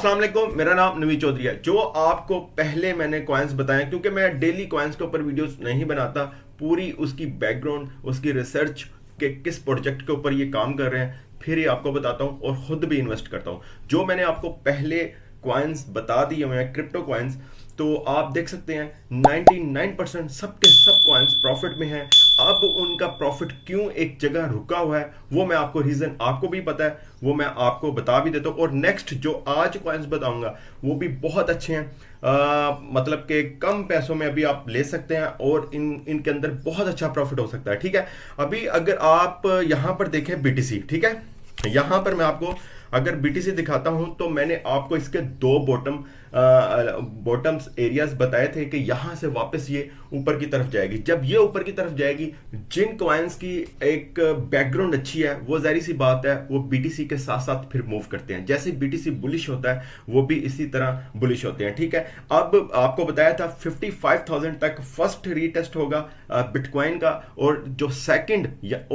अस्सलाम वालेकुम, मेरा नाम नवीद चौधरी है। जो आपको पहले मैंने कॉइन्स बताया, क्योंकि मैं डेली कॉइन्स के ऊपर वीडियोस नहीं बनाता, पूरी उसकी बैकग्राउंड, उसकी रिसर्च के किस प्रोजेक्ट के ऊपर ये काम कर रहे हैं, फिर ये आपको बताता हूँ और खुद भी इन्वेस्ट करता हूँ। जो मैंने आपको पहले कॉइन्स बता दिए हुए हैं, क्रिप्टो कॉइन्स, तो आप देख सकते हैं 99% सबके सब कॉइन्स प्रॉफिट में हैं। अब उनका प्रॉफिट क्यों एक जगह रुका हुआ है, वो मैं आपको रीजन, आपको भी पता है, वो मैं आपको बता भी देता हूँ। और नेक्स्ट जो आज कॉइन्स बताऊंगा वो भी बहुत अच्छे हैं, मतलब कि कम पैसों में अभी आप ले सकते हैं और इनके अंदर बहुत अच्छा प्रॉफिट हो सकता है। ठीक है, अभी अगर आप यहाँ पर देखें बीटीसी, ठीक है, यहाँ पर मैं आपको अगर बीटीसी दिखाता हूं तो मैंने आपको इसके दो बॉटम्स एरियाज बताए थे कि यहां से वापस ये ऊपर की तरफ जाएगी। जब ये ऊपर की तरफ जाएगी, जिन कॉइन्स की एक बैकग्राउंड अच्छी है, वो जाहिर सी बात है वो बीटीसी के साथ साथ फिर मूव करते हैं। जैसे बीटीसी बुलिश होता है, वो भी इसी तरह बुलिश होते हैं। ठीक है, अब आपको बताया था 55,000 तक फर्स्ट रीटेस्ट होगा बिटकॉइन का, और जो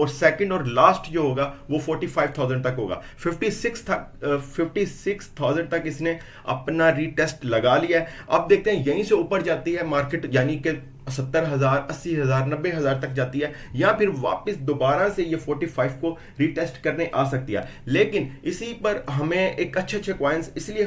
सेकंड और लास्ट जो होगा वो 45,000 तक होगा। 56,000 तक इसने अपना रीटेस्ट लगा लिया है। अब देखते हैं यहीं से ऊपर जाती है मार्केट, यानी कि 70,000, 80,000, 90,000 तक जाती है, या फिर वापस दोबारा से ये 45 को रीटेस्ट करने आ सकती है। लेकिन इसी पर हमें एक अच्छे कॉइन्स इसलिए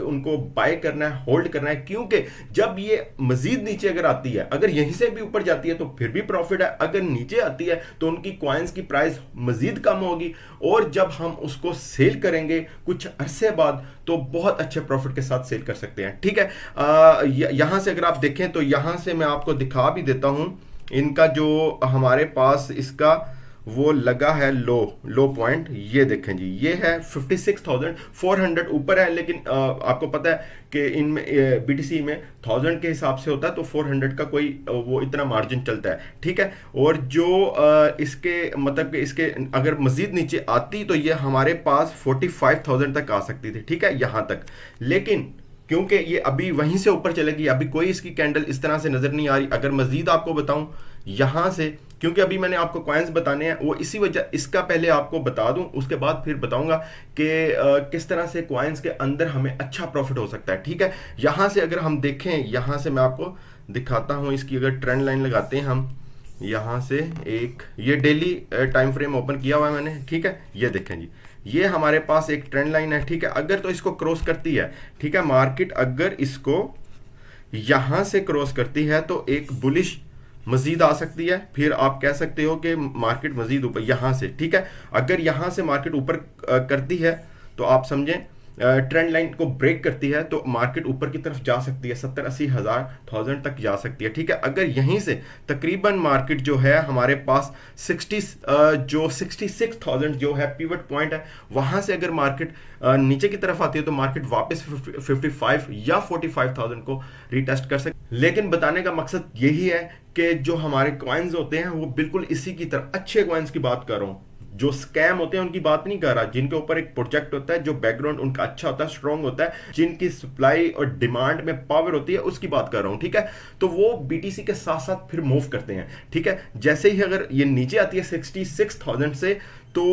उनको बाय करना है, होल्ड करना है, क्योंकि जब ये मजीद नीचे अगर आती है, अगर यहीं से भी ऊपर जाती है तो फिर भी प्रॉफिट है, अगर नीचे आती है तो उनकी कॉइन्स की प्राइस मजीद कम होगी, और जब हम उसको सेल करेंगे कुछ अरसे बाद तो बहुत अच्छे प्रॉफिट के साथ सेल कर सकते हैं। ठीक है, यहां से अगर आप देखें तो यहां से मैं आपको दिखा भी देता हूं इनका जो हमारे पास इसका वो लगा है लो पॉइंट, ये देखें जी, ये है 56,400 ऊपर है। लेकिन आपको पता है कि इनमें बीटीसी में 1000 के हिसाब से होता है, तो 400 का कोई वो इतना मार्जिन चलता है। ठीक है, और जो इसके मतलब कि इसके अगर मजीद नीचे आती तो ये हमारे पास 45,000 तक आ सकती थी। ठीक है, यहां तक, लेकिन क्योंकि ये अभी वहीं से ऊपर चलेगी, अभी कोई इसकी कैंडल इस तरह से नजर नहीं आ रही। अगर मजीद आपको बताऊं यहां से, क्योंकि अभी मैंने आपको कॉइन्स बताने हैं, वो इसी वजह, इसका पहले आपको बता दूं, उसके बाद फिर बताऊंगा कि किस तरह से कॉइन्स के अंदर हमें अच्छा प्रॉफिट हो सकता है। ठीक है, यहां से अगर हम देखें, यहां से मैं आपको दिखाता हूं, इसकी अगर ट्रेंड लाइन लगाते हैं हम, यहां से एक ये डेली टाइम फ्रेम ओपन किया हुआ है मैंने। ठीक है, ये देखें जी, ये हमारे पास एक ट्रेंड लाइन है। ठीक है, अगर तो इसको क्रॉस करती है, ठीक है, मार्केट अगर इसको यहां से क्रॉस करती है तो एक बुलिश मजीद आ सकती है, फिर आप कह सकते हो कि मार्केट मजीद ऊपर यहां से। ठीक है, अगर यहां से मार्केट ऊपर करती है तो आप समझें ट्रेंड लाइन को ब्रेक करती है तो मार्केट ऊपर की तरफ जा सकती है, 70-80,000 तक जा सकती है। ठीक है, अगर यहीं से तकरीबन मार्केट जो है हमारे पास 66,000 जो है पिवट पॉइंट है, वहां से अगर मार्केट नीचे की तरफ आती है तो मार्केट वापस 55 या 45,000 को रीटेस्ट कर सकती है। लेकिन बताने का मकसद यही है कि जो हमारे कॉइन्स होते हैं वो बिल्कुल इसी की तरह अच्छे कॉइन्स की बात कर रहा हूं, जो स्कैम होते हैं उनकी बात नहीं कर रहा, जिनके ऊपर एक प्रोजेक्ट होता है, जो बैकग्राउंड उनका अच्छा होता है, स्ट्रांग होता है, जिनकी सप्लाई और डिमांड में पावर होती है, उसकी बात कर रहा हूं। ठीक है, तो वो बीटीसी के साथ साथ फिर मूव करते हैं। ठीक है, जैसे ही अगर ये नीचे आती है 66,000 से, तो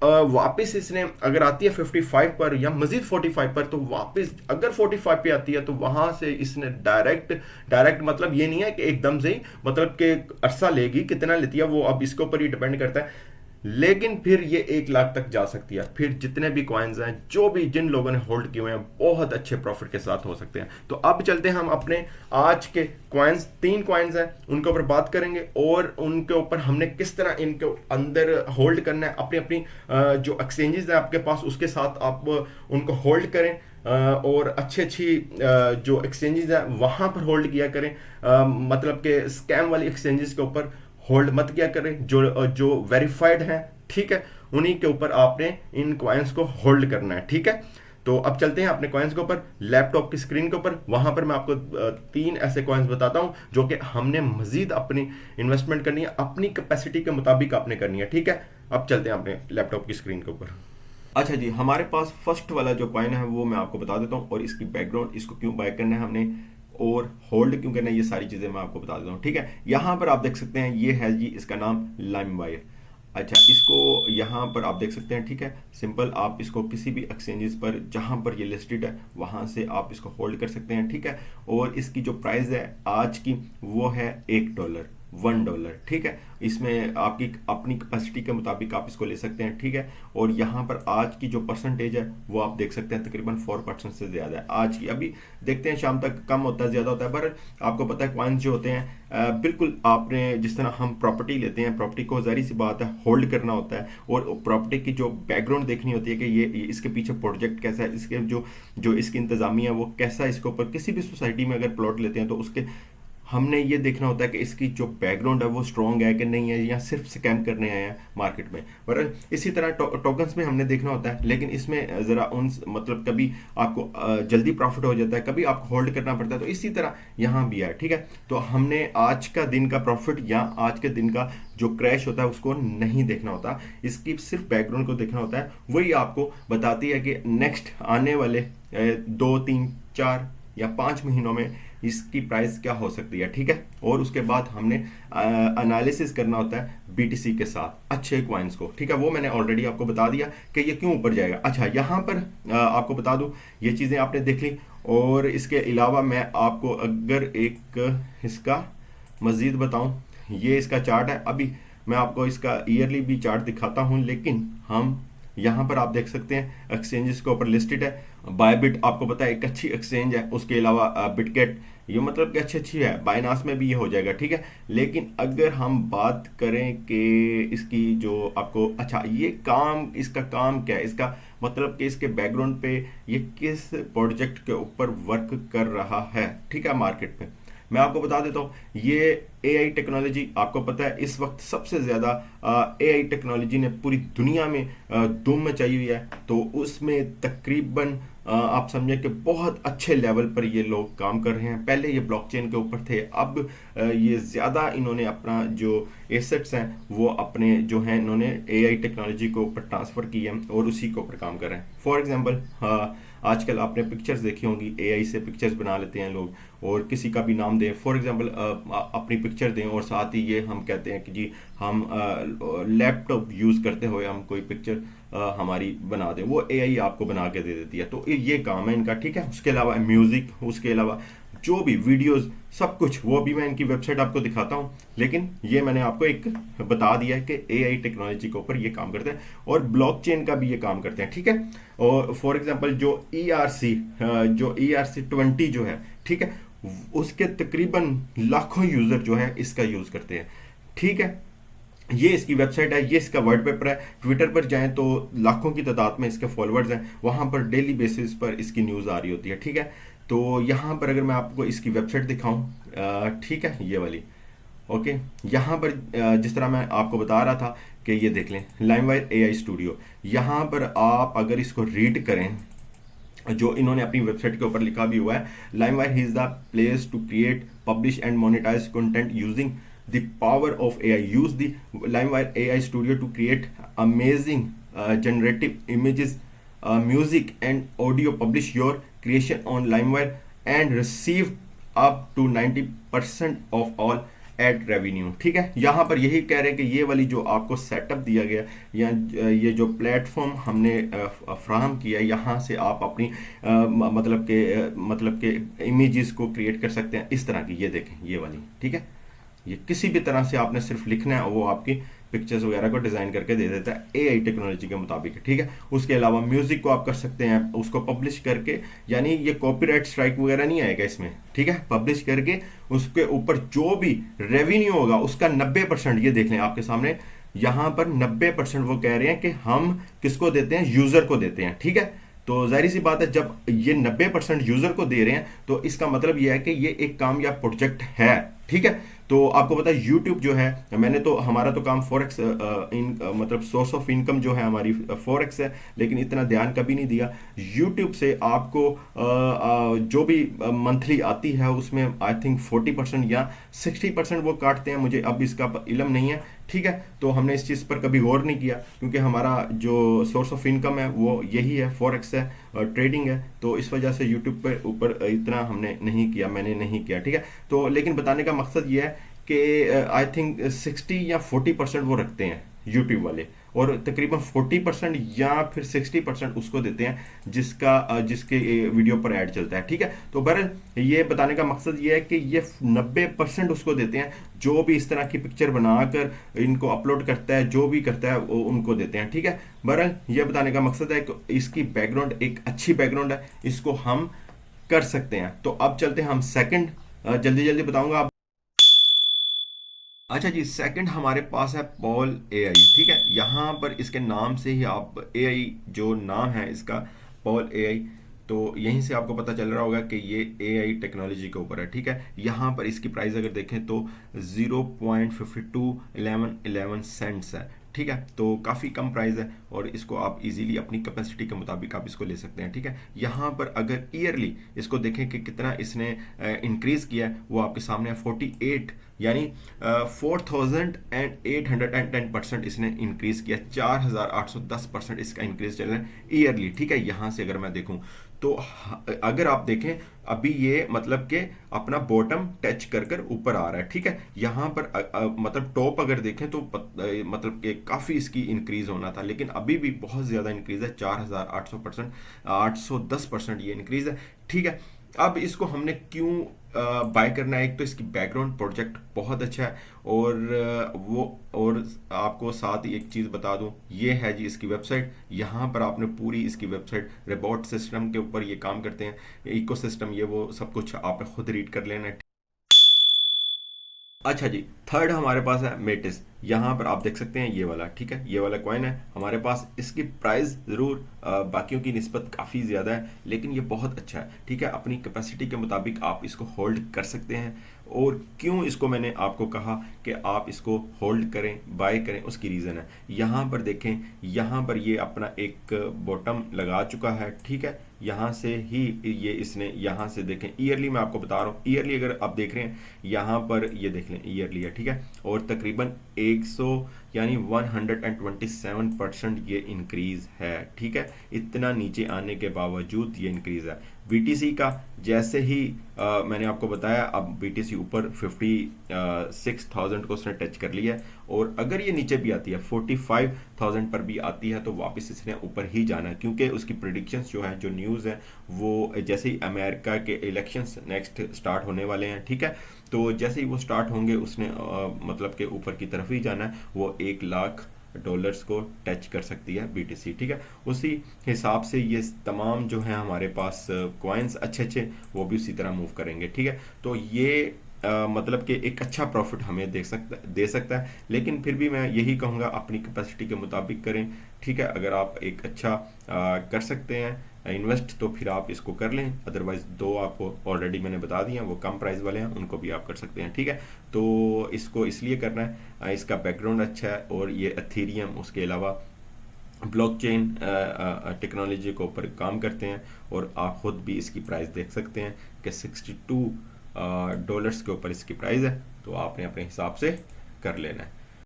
वापस इसने अगर आती है 55 पर या मजीद 45 पर, तो वापस अगर 45 पे आती है तो वहां से इसने डायरेक्ट मतलब ये नहीं है कि एकदम से ही, मतलब कि अरसा लेगी, कितना लेती है वो अब इसके ऊपर ही डिपेंड करता है, लेकिन फिर ये 1 लाख तक जा सकती है। फिर जितने भी कॉइन्स हैं, जो भी जिन लोगों ने होल्ड किए हुए हैं, बहुत अच्छे प्रॉफिट के साथ हो सकते हैं। तो अब चलते हैं हम अपने आज के कॉइन्स, 3 कॉइन्स हैं उनके ऊपर बात करेंगे, और उनके ऊपर हमने किस तरह इनके अंदर होल्ड करना है। अपनी अपनी जो एक्सचेंजेस हैं आपके पास, उसके साथ आप उनको होल्ड करें, और अच्छी जो एक्सचेंजेस हैं वहां पर होल्ड किया करें, मतलब कि स्कैम वाली एक्सचेंजेस के ऊपर होल्ड मत किया करें, जो वेरीफाइड हैं। ठीक है, उन्हीं के ऊपर आपने इन कॉइन्स को होल्ड करना है। ठीक है, तो अब चलते हैं अपने कॉइन्स के ऊपर, लैपटॉप की स्क्रीन के ऊपर। वहां पर मैं आपको 3 ऐसे कॉइन्स बताता हूं जो कि हमने मजीद अपनी इन्वेस्टमेंट करनी है, अपनी कैपेसिटी के मुताबिक आपने करनी है। ठीक है, अब चलते हैं अपने लैपटॉप की स्क्रीन के ऊपर। अच्छा जी, हमारे पास फर्स्ट वाला जो कॉइन है वो मैं आपको बता देता हूँ, और इसकी बैकग्राउंड, इसको क्यों बाय करना है हमने और होल्ड क्यों करना है, ये सारी चीजें मैं आपको बता देता हूँ। ठीक है, यहां पर आप देख सकते हैं, ये है जी इसका नाम लाइमवायर। अच्छा, इसको यहाँ पर आप देख सकते हैं, ठीक है। सिंपल आप इसको किसी भी एक्सचेंजेस पर जहाँ पर ये लिस्टेड है वहाँ से आप इसको होल्ड कर सकते हैं, ठीक है। और इसकी जो प्राइस है आज की वो है $1, $1, ठीक है। इसमें आपकी अपनी कैपेसिटी के मुताबिक आप इसको ले सकते हैं, ठीक है। और यहाँ पर आज की जो परसेंटेज है वो आप देख सकते हैं तकरीबन 4% से ज़्यादा है आज की। अभी देखते हैं शाम तक कम होता है ज़्यादा होता है, पर आपको पता है कॉइन्स जो होते हैं बिल्कुल आपने जिस तरह हम प्रॉपर्टी लेते हैं, प्रॉपर्टी को ज़ाहिर सी बात है होल्ड करना होता है और प्रॉपर्टी की जो बैकग्राउंड देखनी होती है कि ये इसके पीछे प्रोजेक्ट कैसा है, इसके जो जो इसकी इंतज़ामिया है वो कैसा है, इसके ऊपर किसी भी सोसाइटी में अगर प्लॉट लेते हैं तो उसके हमने ये देखना होता है कि इसकी जो बैकग्राउंड है वो स्ट्रॉन्ग है कि नहीं है, या सिर्फ स्कैम करने आए हैं मार्केट में। पर इसी तरह टोकन्स में हमने देखना होता है, लेकिन इसमें ज़रा उन मतलब कभी आपको जल्दी प्रॉफिट हो जाता है, कभी आपको होल्ड करना पड़ता है, तो इसी तरह यहाँ भी है, ठीक है। तो हमने आज का दिन का प्रॉफिट या आज के दिन का जो क्रैश होता है उसको नहीं देखना होता, इसकी सिर्फ बैकग्राउंड को देखना होता है। वही आपको बताती है कि नेक्स्ट आने वाले 2, 3, 4 या 5 महीनों में इसकी प्राइस क्या हो सकती है, ठीक है। और उसके बाद हमने एनालिसिस करना होता है बीटीसी के साथ अच्छे कॉइन्स को, ठीक है। वो मैंने ऑलरेडी आपको बता दिया कि ये क्यों ऊपर जाएगा। अच्छा, यहाँ पर आपको बता दूं ये चीज़ें आपने देख ली, और इसके अलावा मैं आपको अगर एक इसका मज़ीद बताऊं, ये इसका चार्ट है। अभी मैं आपको इसका ईयरली भी चार्ट दिखाता हूं, लेकिन हम यहाँ पर आप देख सकते हैं एक्सचेंजेस के ऊपर लिस्टेड है। बायबिट आपको पता है एक अच्छी एक्सचेंज है, उसके अलावा बिटगेट ये मतलब कि अच्छी है, बाइनास में भी ये हो जाएगा, ठीक है। लेकिन अगर हम बात करें कि इसकी जो आपको अच्छा ये काम, इसका काम क्या है, इसका मतलब कि इसके बैकग्राउंड पे ये किस प्रोजेक्ट के ऊपर वर्क कर रहा है, ठीक है, मार्केट में। मैं आपको बता देता हूँ ये एआई टेक्नोलॉजी आपको पता है इस वक्त सबसे ज़्यादा एआई टेक्नोलॉजी ने पूरी दुनिया में धूम मचाई हुई है। तो उसमें तकरीबन आप समझे कि बहुत अच्छे लेवल पर ये लोग काम कर रहे हैं। पहले ये ब्लॉकचेन के ऊपर थे, अब ये ज़्यादा इन्होंने अपना जो एसेट्स हैं वो अपने जो हैं इन्होंने एआई टेक्नोलॉजी के ऊपर ट्रांसफ़र किए हैं और उसी के ऊपर काम कर रहे हैं। फॉर एग्जांपल आजकल आपने पिक्चर्स देखी होंगी, एआई से पिक्चर्स बना लेते हैं लोग, और किसी का भी नाम दें, फॉर एग्जांपल अपनी पिक्चर दें और साथ ही ये हम कहते हैं कि जी हम लैपटॉप यूज़ करते हुए हम कोई पिक्चर हमारी बना दें, वो एआई आपको बना के दे देती है। तो ये काम है इनका, ठीक है। उसके अलावा म्यूज़िक, उसके अलावा जो भी वीडियोस सब कुछ, वो भी मैं इनकी वेबसाइट आपको दिखाता हूँ, लेकिन ये मैंने आपको एक बता दिया है कि एआई टेक्नोलॉजी के ऊपर ये काम करते हैं और ब्लॉकचेन का भी ये काम करते हैं, ठीक है। और फॉर एग्जांपल जो ERC20 जो है, ठीक है, उसके तकरीबन लाखों यूज़र जो है इसका यूज़ करते हैं, ठीक है। ये इसकी वेबसाइट है, ये इसका वर्ड पेपर है। ट्विटर पर जाएं तो लाखों की तादाद में इसके फॉलोअर्स हैं, वहाँ पर डेली बेसिस पर इसकी न्यूज़ आ रही होती है, ठीक है। तो यहाँ पर अगर मैं आपको इसकी वेबसाइट दिखाऊं, ठीक है, ये वाली, ओके। यहाँ पर जिस तरह मैं आपको बता रहा था कि ये देख लें लाइमवायर एआई स्टूडियो, यहाँ पर आप अगर इसको रीड करें जो इन्होंने अपनी वेबसाइट के ऊपर लिखा भी हुआ है, LimeWire is the place to create, publish and monetize content using the power of AI. Use the LimeWire AI Studio to create amazing generative images, music and audio. Publish your creation on LimeWire and receive up to 90% of all ad revenue, ठीक है। यहाँ पर यही कह रहे हैं कि ये वाली जो आपको सेटअप दिया गया या ये जो प्लेटफॉर्म हमने फ्राहम किया है, यहाँ से आप अपनी मतलब के इमेजेस को क्रिएट कर सकते हैं इस तरह की। ये देखें ये वाली, ठीक है। ये किसी भी तरह से आपने सिर्फ लिखना है, वो आपकी पिक्चर्स वगैरह को डिज़ाइन करके दे देता है एआई टेक्नोलॉजी के मुताबिक, ठीक है। उसके अलावा म्यूज़िक को आप कर सकते हैं उसको पब्लिश करके, यानी ये कॉपीराइट स्ट्राइक वगैरह नहीं आएगा इसमें, ठीक है। पब्लिश करके उसके ऊपर जो भी रेवेन्यू होगा उसका 90%, ये देख लें आपके सामने यहाँ पर 90% वो कह रहे हैं कि हम किसको देते हैं, यूज़र को देते हैं, ठीक है। तो जाहिर सी बात है जब ये 90% यूज़र को दे रहे हैं तो इसका मतलब ये है कि ये एक कामयाब प्रोजेक्ट है, ठीक है। तो आपको पता है यूट्यूब जो है, मैंने तो हमारा तो काम फॉरेक्स मतलब सोर्स ऑफ इनकम जो है हमारी फॉरेक्स है, लेकिन इतना ध्यान कभी नहीं दिया। यूट्यूब से आपको जो भी मंथली आती है उसमें आई थिंक 40% या 60% वो काटते हैं, मुझे अब इसका इल्म नहीं है, ठीक है। तो हमने इस चीज़ पर कभी गौर नहीं किया क्योंकि हमारा जो सोर्स ऑफ इनकम है वो यही है, फॉरेक्स है, ट्रेडिंग है। तो इस वजह से यूट्यूब पर ऊपर इतना हमने नहीं किया, मैंने नहीं किया, ठीक है। तो लेकिन बताने का मकसद ये है कि आई थिंक 60 या 40% वो रखते हैं, यूट्यूब वाले, और तकरीबन 40% या फिर 60% उसको देते हैं जिसके वीडियो पर ऐड चलता है। ठीक है, तो बहरहाल ये बताने का मकसद ये है कि ये 90% उसको देते हैं जो भी इस तरह की पिक्चर बनाकर इनको अपलोड करता है, जो भी करता है वो उनको देते हैं। ठीक है, बहरहाल ये बताने का मकसद है कि इसकी बैकग्राउंड एक अच्छी बैकग्राउंड है, इसको हम कर सकते हैं। तो अब चलते हैं हम सेकंड, जल्दी जल्दी बताऊंगा आप। अच्छा जी, सेकंड हमारे पास है पॉल एआई। ठीक है, यहाँ पर इसके नाम से ही आप एआई जो नाम है इसका, पॉल एआई, तो यहीं से आपको पता चल रहा होगा कि ये एआई टेक्नोलॉजी के ऊपर है। ठीक है, यहाँ पर इसकी प्राइस अगर देखें तो 0.5211 सेंट्स है। ठीक है, तो काफ़ी कम प्राइस है और इसको आप इजीली अपनी कैपेसिटी के मुताबिक आप इसको ले सकते हैं। ठीक है, यहाँ पर अगर ईयरली इसको देखें कि कितना इसने इंक्रीज़ किया है, वो आपके सामने है 48, यानी 4810% इसने इंक्रीज किया, 4810% इसका इंक्रीज चल रहा है ईयरली। ठीक है, यहां से अगर मैं देखूं तो अगर आप देखें अभी ये मतलब कि अपना बॉटम टच कर कर ऊपर आ रहा है। ठीक है, यहां पर मतलब टॉप अगर देखें तो मतलब कि काफ़ी इसकी इंक्रीज होना था, लेकिन अभी भी बहुत ज़्यादा इंक्रीज है, 4800%, 810% ये इंक्रीज है। ठीक है, अब इसको हमने क्यों बाय करना है, एक तो इसकी बैकग्राउंड प्रोजेक्ट बहुत अच्छा है, और आपको साथ ही एक चीज़ बता दूं, ये है जी इसकी वेबसाइट। यहाँ पर आपने पूरी इसकी वेबसाइट रोबोट सिस्टम के ऊपर ये काम करते हैं, इकोसिस्टम ये वो सब कुछ आपने खुद रीड कर लेना है। अच्छा जी, थर्ड हमारे पास है मेटिस। यहाँ पर आप देख सकते हैं ये वाला, ठीक है, ये वाला कॉइन है हमारे पास। इसकी प्राइस ज़रूर बाकियों की निस्बत काफ़ी ज़्यादा है, लेकिन ये बहुत अच्छा है। ठीक है, अपनी कैपेसिटी के मुताबिक आप इसको होल्ड कर सकते हैं। और क्यों इसको मैंने आपको कहा कि आप इसको होल्ड करें, बाय करें, उसकी रीज़न है। यहाँ पर देखें, यहाँ पर ये अपना एक बॉटम लगा चुका है। ठीक है, यहाँ से ही ये इसने यहाँ से देखें, ईयरली मैं आपको बता रहा हूँ, ईयरली अगर आप देख रहे हैं यहाँ पर ये देख लें ईयरली है। ठीक है, और तकरीबन 100 यानी 127% ये इंक्रीज है। ठीक है, इतना नीचे आने के बावजूद ये इंक्रीज है। बीटीसी का जैसे ही मैंने आपको बताया, अब बीटीसी ऊपर 56,000 को उसने टच कर लिया है, और अगर ये नीचे भी आती है 45,000 पर भी आती है तो वापस इसने ऊपर ही जाना है, क्योंकि उसकी प्रिडिक्शंस जो है, जो न्यूज़ है, वो जैसे ही अमेरिका के इलेक्शंस नेक्स्ट स्टार्ट होने वाले हैं। ठीक है, तो जैसे ही वो स्टार्ट होंगे उसने मतलब के ऊपर की तरफ ही जाना है, वो $1,00,000 को टच कर सकती है बीटीसी। ठीक है, उसी हिसाब से ये तमाम जो है हमारे पास कॉइन्स अच्छे अच्छे वो भी उसी तरह मूव करेंगे। ठीक है, तो ये मतलब कि एक अच्छा प्रॉफिट हमें दे सकता है, लेकिन फिर भी मैं यही कहूँगा अपनी कैपेसिटी के मुताबिक करें। ठीक है, अगर आप एक अच्छा कर सकते हैं इन्वेस्ट तो फिर आप इसको कर लें, अदरवाइज दो आपको ऑलरेडी मैंने बता दिए हैं, वो कम प्राइस वाले हैं, उनको भी आप कर सकते हैं। ठीक है, तो इसको इसलिए करना है, इसका बैकग्राउंड अच्छा है, और ये एथेरियम उसके अलावा ब्लॉकचेन टेक्नोलॉजी के ऊपर काम करते हैं, और आप खुद भी इसकी प्राइस देख सकते हैं कि $62 के ऊपर इसकी प्राइस है, तो आपने अपने हिसाब से कर लेना है।